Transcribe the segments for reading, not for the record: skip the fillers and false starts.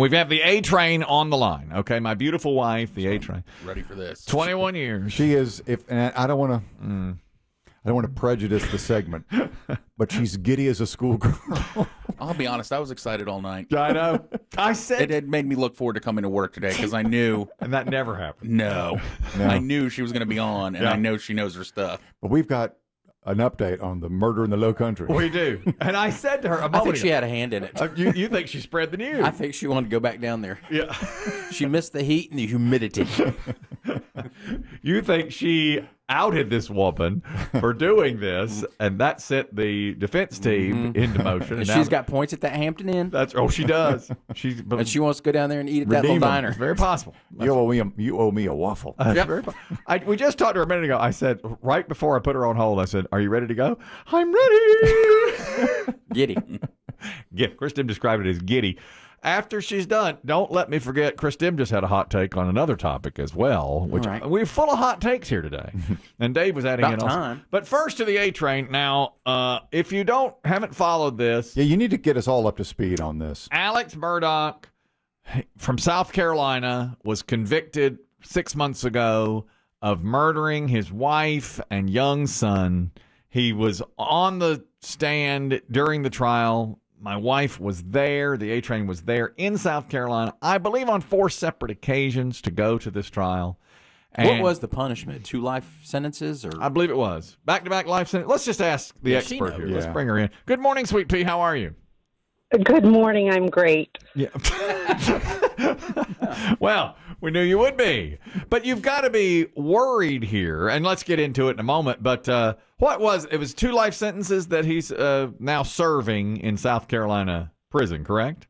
We have the A Train on the line. Okay, my beautiful wife, the A Train. Ready for this? 21 years. She is. And I don't want to prejudice the segment, but she's giddy as a schoolgirl. I'll be honest. I was excited all night. I know. I said It made me look forward to coming to work today because I knew. and that never happened. No. I knew she was going to be on, and I know she knows her stuff. But we've got an update on the murder in the Low Country. We do. And I said to her, I think she had a hand in it. You think she spread the news? I think she wanted to go back down there. Yeah. She missed the heat and the humidity. You think she outed this woman for doing this, and that sent the defense team into motion. And she's got points at that Hampton Inn. She does. And she wants to go down there and eat at that Redeem little 'em. diner. It's very possible. You owe me a waffle. Very we just talked to her a minute ago. I said, right before I put her on hold, I said, "Are you ready to go?" I'm ready. Giddy. Chris Demm described it as giddy. After she's done, don't let me forget, Chris Demm just had a hot take on another topic as well, which right. we're full of hot takes here today. And Dave was adding About in also. time. But first to the A Train. Now, if you haven't followed this, Yeah, you need to get us all up to speed on this. Alex Murdaugh from South Carolina was convicted 6 months ago of murdering his wife and young son. He was on the stand during the trial. My wife was there. The A Train was there in South Carolina, I believe on 4 separate occasions to go to this trial. And What was the punishment? 2 life sentences? Or I believe it was. Back-to-back life sentence. Let's just ask the Yeah, she expert here. knows. Let's Yeah. bring her in. Good morning, Sweet Pea. How are you? Good morning. I'm great. Yeah. Well, we knew you would be. But you've got to be worried here, and let's get into it in a moment. But it was 2 life sentences that he's now serving in South Carolina prison, correct?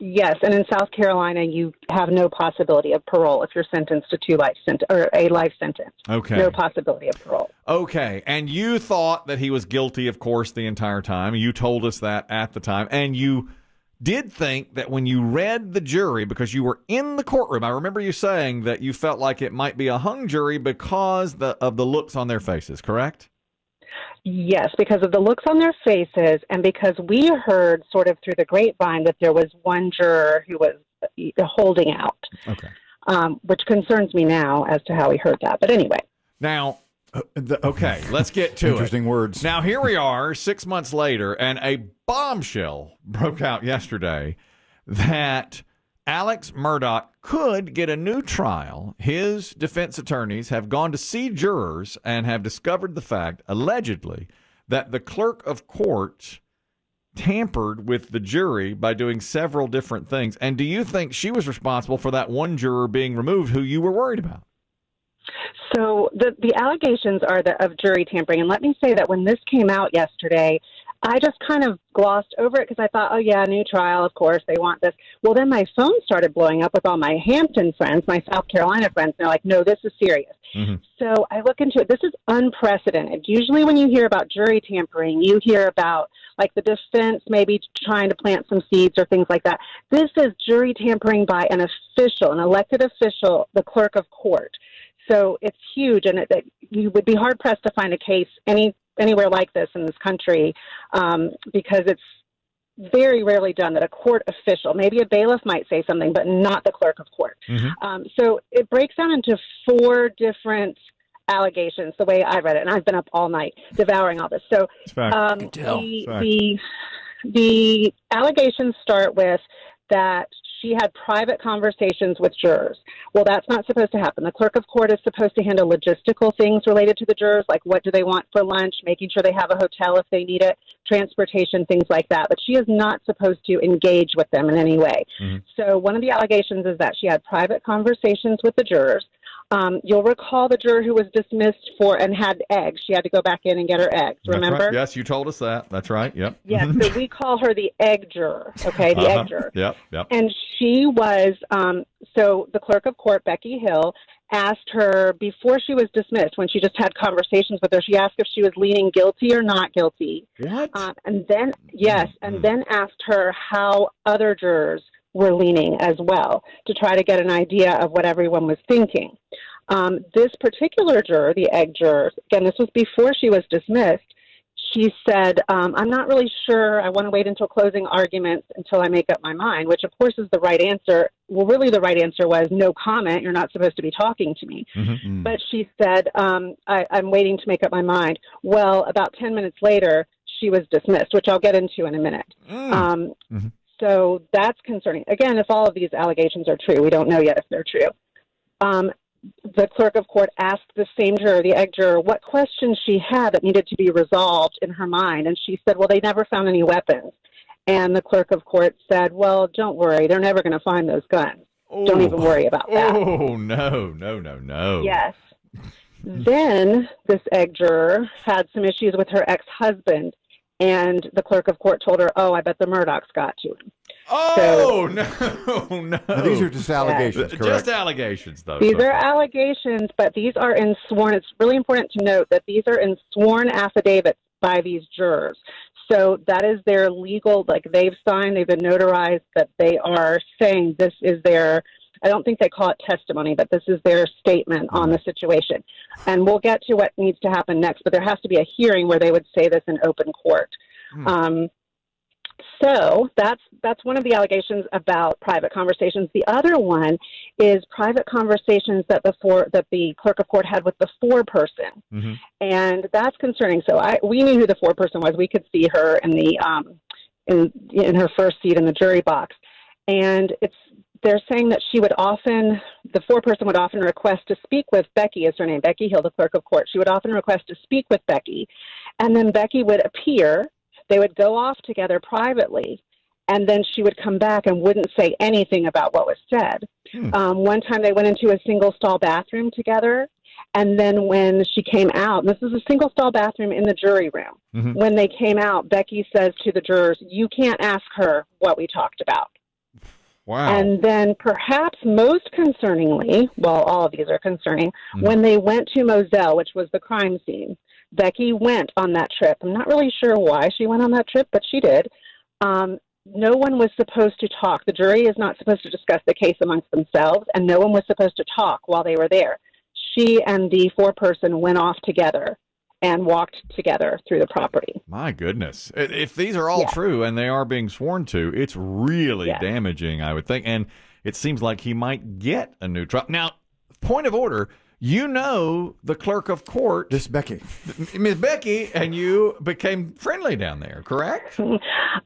Yes, and in South Carolina, you have no possibility of parole if you're sentenced to 2 life sentence or a life sentence. Okay. No possibility of parole. Okay. And you thought that he was guilty, of course, the entire time. You told us that at the time. And you did think that when you read the jury, because you were in the courtroom, I remember you saying that you felt like it might be a hung jury because of the looks on their faces, correct? Yes, because of the looks on their faces and because we heard sort of through the grapevine that there was one juror who was holding out, Okay. which concerns me now as to how we heard that. But anyway. Now, okay, let's get to Interesting words. Now, here we are 6 months later, and a bombshell broke out yesterday that Alex Murdaugh could get a new trial. His defense attorneys have gone to see jurors and have discovered the fact, allegedly, that the clerk of court tampered with the jury by doing several different things. And do you think she was responsible for that one juror being removed who you were worried about? So the allegations are of jury tampering. And let me say that when this came out yesterday, I just kind of glossed over it because I thought, oh, yeah, new trial, of course, they want this. Well, then my phone started blowing up with all my Hampton friends, my South Carolina friends. And they're like, no, this is serious. Mm-hmm. So I look into it. This is unprecedented. Usually when you hear about jury tampering, you hear about like the defense maybe trying to plant some seeds or things like that. This is jury tampering by an official, an elected official, the clerk of court. So it's huge, and you would be hard-pressed to find a case anywhere like this in this country because it's very rarely done that a court official, maybe a bailiff might say something, but not the clerk of court. Mm-hmm. So it breaks down into 4 different allegations, the way I read it, and I've been up all night devouring all this. So the allegations start with that she had private conversations with jurors. Well, that's not supposed to happen. The clerk of court is supposed to handle logistical things related to the jurors, like what do they want for lunch, making sure they have a hotel if they need it, transportation, things like that. But she is not supposed to engage with them in any way. Mm-hmm. So one of the allegations is that she had private conversations with the jurors. You'll recall the juror who was dismissed and had eggs. She had to go back in and get her eggs. Remember? Right. Yes, you told us that. That's right. Yep. Yes. So we call her the egg juror. Okay, the egg juror. Yep. And she was. So the clerk of court, Becky Hill, asked her before she was dismissed, when she just had conversations with her. She asked if she was leaning guilty or not guilty. What? And then then asked her how other jurors were leaning as well to try to get an idea of what everyone was thinking. This particular juror, the egg juror, again, this was before she was dismissed, She said, I'm not really sure. I want to wait until closing arguments until I make up my mind, which, of course, is the right answer. Well, really, the right answer was no comment. You're not supposed to be talking to me. Mm-hmm. But she said, I'm waiting to make up my mind. Well, about 10 minutes later, she was dismissed, which I'll get into in a minute. So that's concerning. Again, if all of these allegations are true, we don't know yet if they're true. The clerk of court asked the same juror, the egg juror, what questions she had that needed to be resolved in her mind. And she said, well, they never found any weapons. And the clerk of court said, well, don't worry. They're never going to find those guns. Don't even worry about that. Oh, no. Yes. Then this egg juror had some issues with her ex-husband. And the clerk of court told her, oh, I bet the Murdaughs got to him. Oh, no. Now, these are just allegations, correct? Just allegations, though. These are allegations, but these are in sworn. It's really important to note that these are in sworn affidavits by these jurors. So that is their legal, like they've signed, they've been notarized that they are saying this is their, I don't think they call it testimony, but this is their statement on the situation. And we'll get to what needs to happen next, but there has to be a hearing where they would say this in open court. So that's one of the allegations about private conversations. The other one is private conversations that the clerk of court had with the foreperson, and that's concerning. So we knew who the foreperson was. We could see her in the in her first seat in the jury box, and they're saying that the foreperson would often request to speak with Becky, is her name, Becky Hill, the clerk of court. She would often request to speak with Becky, and then Becky would appear. They would go off together privately, and then she would come back and wouldn't say anything about what was said. One time they went into a single-stall bathroom together, and then when she came out, and this is a single-stall bathroom in the jury room, when they came out, Becky says to the jurors, you can't ask her what we talked about. Wow. And then perhaps most concerningly, well, all of these are concerning, when they went to Moselle, which was the crime scene, Becky went on that trip. I'm not really sure why she went on that trip, but she did. No one was supposed to talk. The jury is not supposed to discuss the case amongst themselves, and no one was supposed to talk while they were there. She and the foreperson went off together and walked together through the property. My goodness. If these are all true and they are being sworn to, it's really damaging, I would think. And it seems like he might get a new trial. Now, point of order, you know the clerk of court. This Becky. Miss Becky, and you became friendly down there, correct?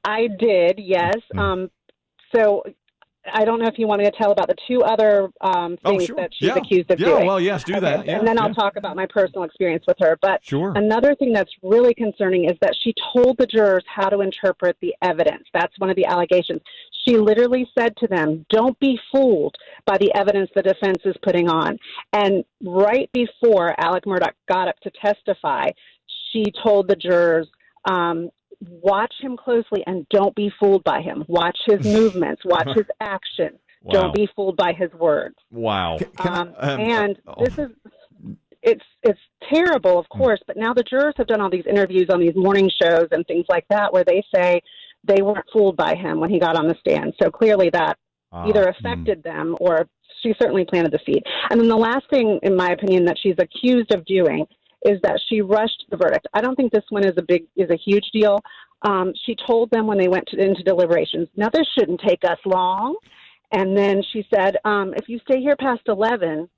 I did, yes. So I don't know if you want me to tell about the two other things that she's accused of doing. Yeah, well, yes, do that. Yeah, and then I'll talk about my personal experience with her. But another thing that's really concerning is that she told the jurors how to interpret the evidence. That's one of the allegations. She literally said to them, don't be fooled by the evidence the defense is putting on. And right before Alex Murdaugh got up to testify, she told the jurors, watch him closely and don't be fooled by him. Watch his movements. Watch his actions. Wow. Don't be fooled by his words. Wow. This is it's terrible, of course, but now the jurors have done all these interviews on these morning shows and things like that where they say they weren't fooled by him when he got on the stand. So clearly that either affected them or she certainly planted the seed. And then the last thing, in my opinion, that she's accused of doing is that she rushed the verdict. I don't think this one is a huge deal. She told them when they went into deliberations, now this shouldn't take us long. And then she said, if you stay here past 11,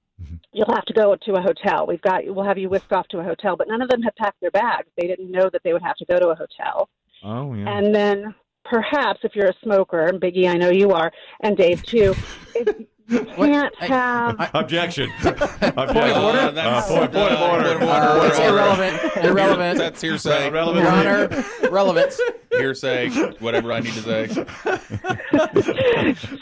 you'll have to go to a hotel. We'll have you whisked off to a hotel. But none of them had packed their bags. They didn't know that they would have to go to a hotel. Oh, yeah. And then perhaps if you're a smoker, and Biggie, I know you are, and Dave too, you can't have... Objection. Point of order. Point of order. It's irrelevant. That's hearsay. Your Honor, relevance. Hearsay. Whatever I need to say.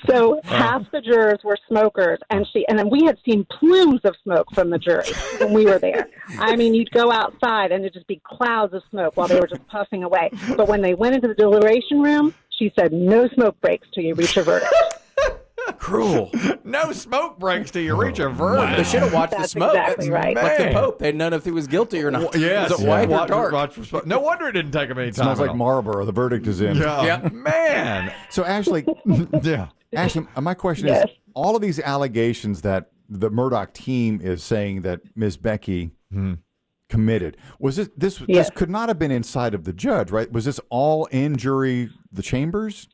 So half the jurors were smokers, and then we had seen plumes of smoke from the jury when we were there. I mean, you'd go outside and it'd just be clouds of smoke while they were just puffing away. But when they went into the deliberation room, she said, no smoke breaks till you reach a verdict. Cruel. No smoke breaks till you reach a verdict. Wow. They should have watched the smoke. Exactly right. Like the Pope. They'd known if he was guilty or not. Yes. Was it white or dark? No wonder it didn't take him any time. Smells like Marlboro. The verdict is in. Yeah. Man. So, Ashley, Ashley, my question is, all of these allegations that the Murdaugh team is saying that Ms. Becky committed. Was this Yes. could not have been inside of the judge, right? Was this all in the chambers?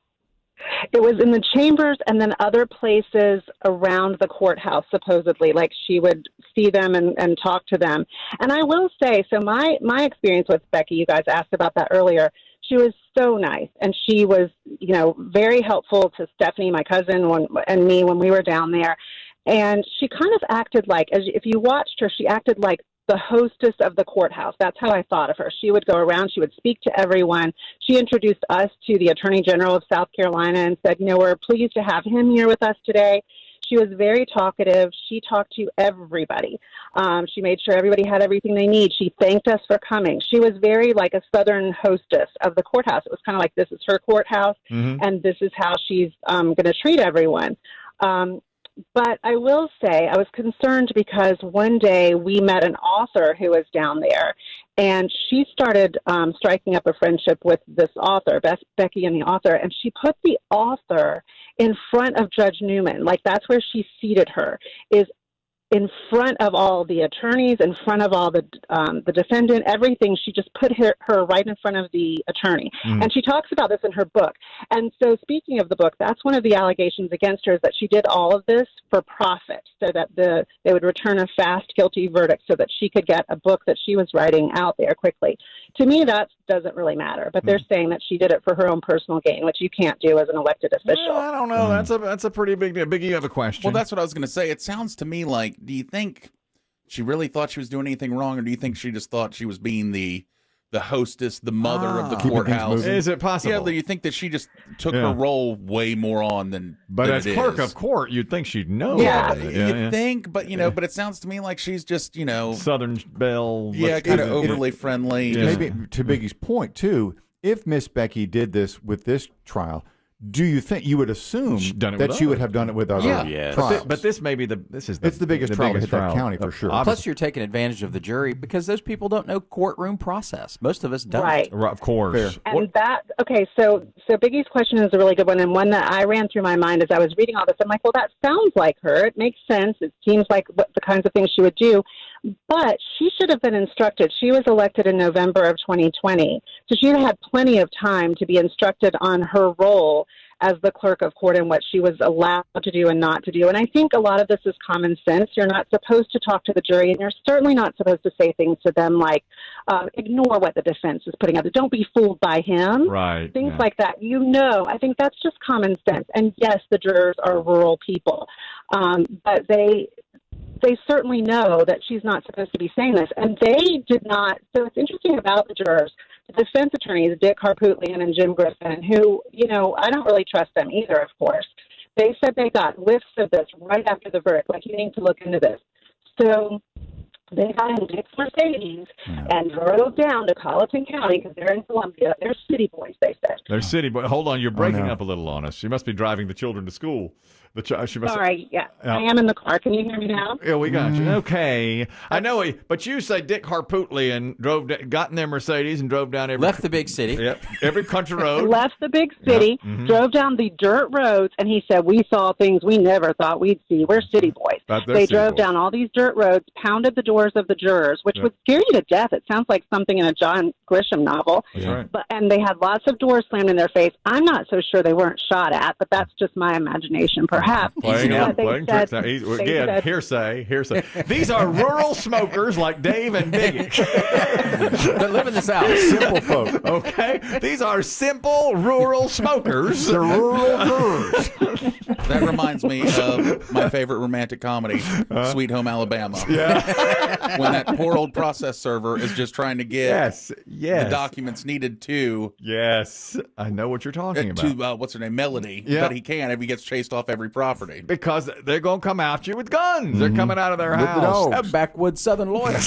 It was in the chambers and then other places around the courthouse, supposedly. Like she would see them and talk to them. And I will say, so my experience with Becky, you guys asked about that earlier, she was so nice. And she was, very helpful to Stephanie, my cousin, and me when we were down there. And she kind of acted like, if you watched her, she acted like the hostess of the courthouse. That's how I thought of her. She would go around, she would speak to everyone. She introduced us to the Attorney General of South Carolina and said, we're pleased to have him here with us today. She was very talkative. She talked to everybody. She made sure everybody had everything they need. She thanked us for coming. She was very like a Southern hostess of the courthouse. It was kind of like, this is her courthouse, and this is how she's going to treat everyone. But I will say I was concerned because one day we met an author who was down there, and she started striking up a friendship with this author, Becky and the author, and she put the author in front of Judge Newman. Like, that's where she seated her, is in front of all the attorneys, in front of all the defendant, everything. She just put her right in front of the attorney. And she talks about this in her book. And so speaking of the book, that's one of the allegations against her, is that she did all of this for profit, so that they would return a fast guilty verdict so that she could get a book that she was writing out there quickly. To me, that doesn't really matter. But they're saying that she did it for her own personal gain, which you can't do as an elected official. Well, I don't know. That's a pretty big deal. Biggie, you have a question. Well, that's what I was going to say. It sounds to me like, do you think she really thought she was doing anything wrong, or do you think she just thought she was being the hostess, the mother of the courthouse? Is it possible? Yeah, do you think that she just took her role way more on than as it clerk is? of court, you'd think she'd know. Yeah. You think, but but it sounds to me like she's just Southern Belle. kind of overly friendly. Yeah. Maybe to Biggie's point too, if Miss Becky did this with this trial, do you think you would assume done it that with she would others. have done it with other Yes. trials? But this may be the biggest trial to hit that county for sure. Plus, you're taking advantage of the jury because those people don't know courtroom process. Most of us don't. Right. Of course. Fair. And so Biggie's question is a really good one, and one that I ran through my mind as I was reading all this. I'm like, well, that sounds like her. It makes sense. It seems like the kinds of things she would do. But she should have been instructed. She was elected in November of 2020, so she had plenty of time to be instructed on her role as the clerk of court and what she was allowed to do and not to do. And I think a lot of this is common sense. You're not supposed to talk to the jury, and you're certainly not supposed to say things to them like, ignore what the defense is putting out. Don't be fooled by him. Right. Things like that. I think that's just common sense. And yes, the jurors are rural people, but they certainly know that she's not supposed to be saying this. And they did not. So it's interesting about the jurors. The defense attorneys, Dick Harpootlian and Jim Griffin, who, I don't really trust them either, of course. They said they got whiffs of this right after the verdict, like, you need to look into this. So they got in Dick's Mercedes and drove down to Colleton County because they're in Columbia. They're city boys, they said. They're city boys. Hold on, you're breaking up a little on us. She must be driving the children to school. Sorry, I am in the car. Can you hear me now? Yeah, we got you. Okay. I know, but you say Dick Harpootlian got in their Mercedes and drove down Left the big city. Yep, every country road. Left the big city, drove down the dirt roads, and he said, we saw things we never thought we'd see. We're city boys. They drove down all these dirt roads, pounded the doors of the jurors, which would scare you to death. It sounds like something in a John Grisham novel. That's right. And they had lots of doors slammed in their face. I'm not so sure they weren't shot at, but that's just my imagination, perhaps. Playing tricks. Again, said, hearsay. These are rural smokers like Dave and Biggie. They're living this out. Simple folk. Okay? These are simple rural smokers. The rural jurors. That reminds me of my favorite romantic comedy, Sweet Home Alabama. Yeah. When that poor old process server is just trying to get yes. the documents needed to Yes. I know what you're talking about. to what's her name, Melody, Yeah. but he can't if he gets chased off every property. Because they're going to come after you with guns. They're coming out of their With the house. dogs. A backwoods Southern lawyer.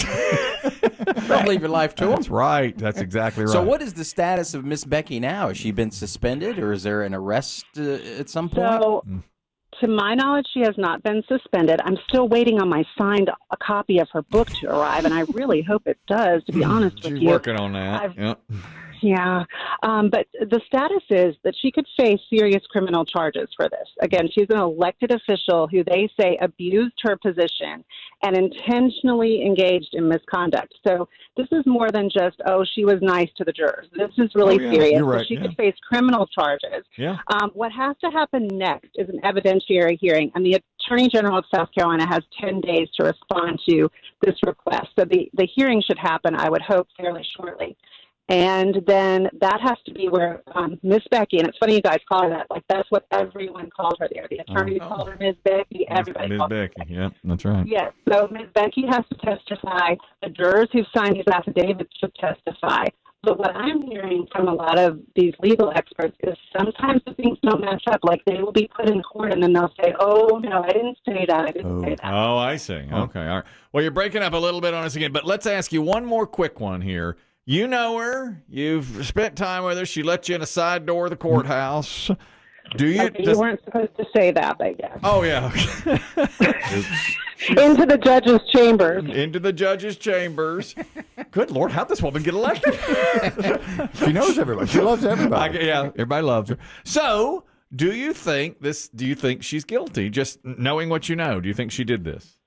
Don't leave your life to him. That's right. That's exactly right. So what is the status of Miss Becky now? Has she been suspended, or is there an arrest at some point? So, to my knowledge, she has not been suspended. I'm still waiting on my signed copy of her book to arrive, and I really hope it does, to be honest with She's you. working on that. Yep. Yeah. But the status is that she could face serious criminal charges for this. Again, she's an elected official who they say abused her position and intentionally engaged in misconduct. So this is more than just, oh, she was nice to the jurors. This is really serious. You're right. So she could face criminal charges. Yeah. What has to happen next is an evidentiary hearing, and the Attorney General of South Carolina has 10 days to respond to this request. So the hearing should happen, I would hope, fairly shortly. And then that has to be where Miss Becky, and it's funny you guys call her that, like that's what everyone called her there. The attorney called her Miss Becky, everybody Miss called her Becky. Yeah, that's right. Yes, so Miss Becky has to testify. The jurors who've signed these affidavits should testify. But what I'm hearing from a lot of these legal experts is sometimes the things don't match up. Like they will be put in court and then they'll say, oh, no, I didn't say that. I didn't say that. Oh, I see. Okay. All right. Well, you're breaking up a little bit on us again, but let's ask you one more quick one here. You know her. You've spent time with her. She let you in a side door of the courthouse. Do you? Okay, you weren't supposed to say that, I guess. Oh, yeah. Into the judge's chambers. Into the judge's chambers. Good Lord, how'd this woman get elected? She knows everybody. She loves everybody. Yeah, everybody loves her. So, do you think she's guilty? Just knowing what you know, do you think she did this?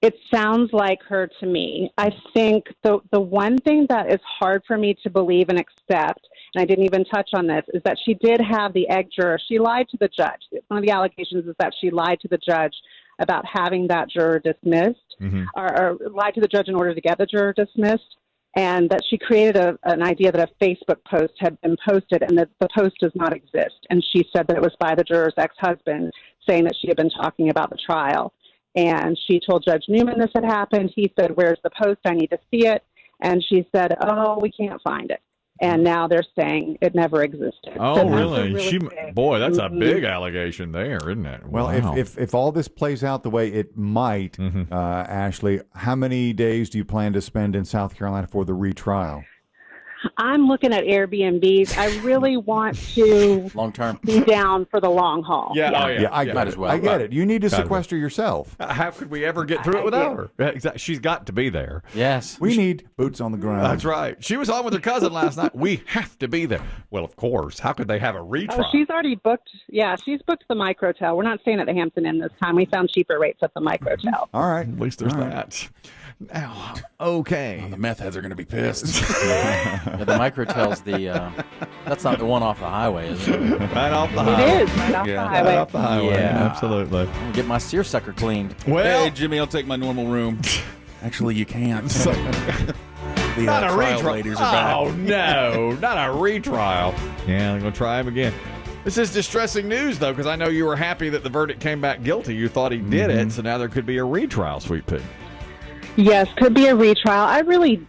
It sounds like her to me. I think the one thing that is hard for me to believe and accept, and I didn't even touch on this, is that she did have the egg juror. She lied to the judge. One of the allegations is that she lied to the judge about having that juror dismissed, or lied to the judge in order to get the juror dismissed, and that she created an idea that a Facebook post had been posted and that the post does not exist. And she said that it was by the juror's ex-husband, saying that she had been talking about the trial. And she told Judge Newman this had happened. He said, where's the post? I need to see it. And she said, oh, we can't find it. And now they're saying it never existed. Oh, So really? big- That's a big allegation there, isn't it? Well, Wow. if all this plays out the way it might, Ashley, how many days do you plan to spend in South Carolina for the retrial? I'm looking at Airbnbs. I really want to Long term. be down for the long haul. Yeah, oh, yeah. I Might as well. I get it. You need to Gotta be. sequester yourself. How could we ever get through it without her? Exactly. She's got to be there. Yes. We need boots on the ground. That's right. She was on with her cousin last night. We have to be there. Well, of course. How could they have a retrial? Oh, she's already booked. Yeah, she's booked the microtel. We're not staying at the Hampton Inn this time. We found cheaper rates at the microtel. All right. At least there's that. Now, okay. The meth heads are going to be pissed. Yeah, the microtel's that's not the one off the highway, is it? Right off the It highway. is right off the Right highway. off the highway. Yeah. Absolutely. I'm gonna get my seersucker cleaned. Well, Hey, Jimmy, I'll take my normal room. Actually, you can't. The not a trial retrial. ladies are back. Oh, no. Not a retrial. Yeah, I'm going to try him again. This is distressing news, though, because I know you were happy that the verdict came back guilty. You thought he did it, so now there could be a retrial, Sweet Pea. Yes, could be a retrial. I really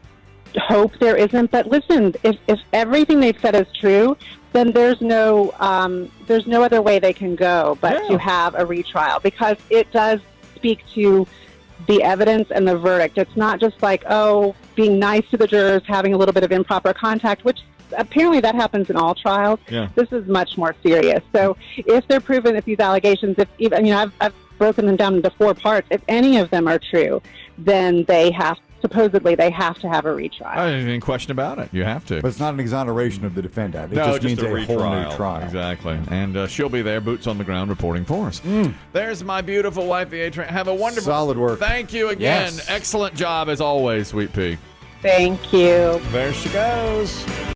hope there isn't. But listen, if everything they've said is true, then there's no other way they can go but to have a retrial, because it does speak to the evidence and the verdict. It's not just like, oh, being nice to the jurors, having a little bit of improper contact, which apparently that happens in all trials. Yeah. This is much more serious. So if they're proven, if these allegations, I've broken them down into 4 parts. If any of them are true, then supposedly they have to have a retrial. There's any question about it. You have to. But it's not an exoneration of the defendant. It No, just means a a whole new trial. Exactly. And she'll be there, boots on the ground, reporting for us. There's my beautiful wife, the A-Train. Have a wonderful... Solid work. Thank you again. Yes. Excellent job, as always, Sweet Pea. Thank you. There she goes.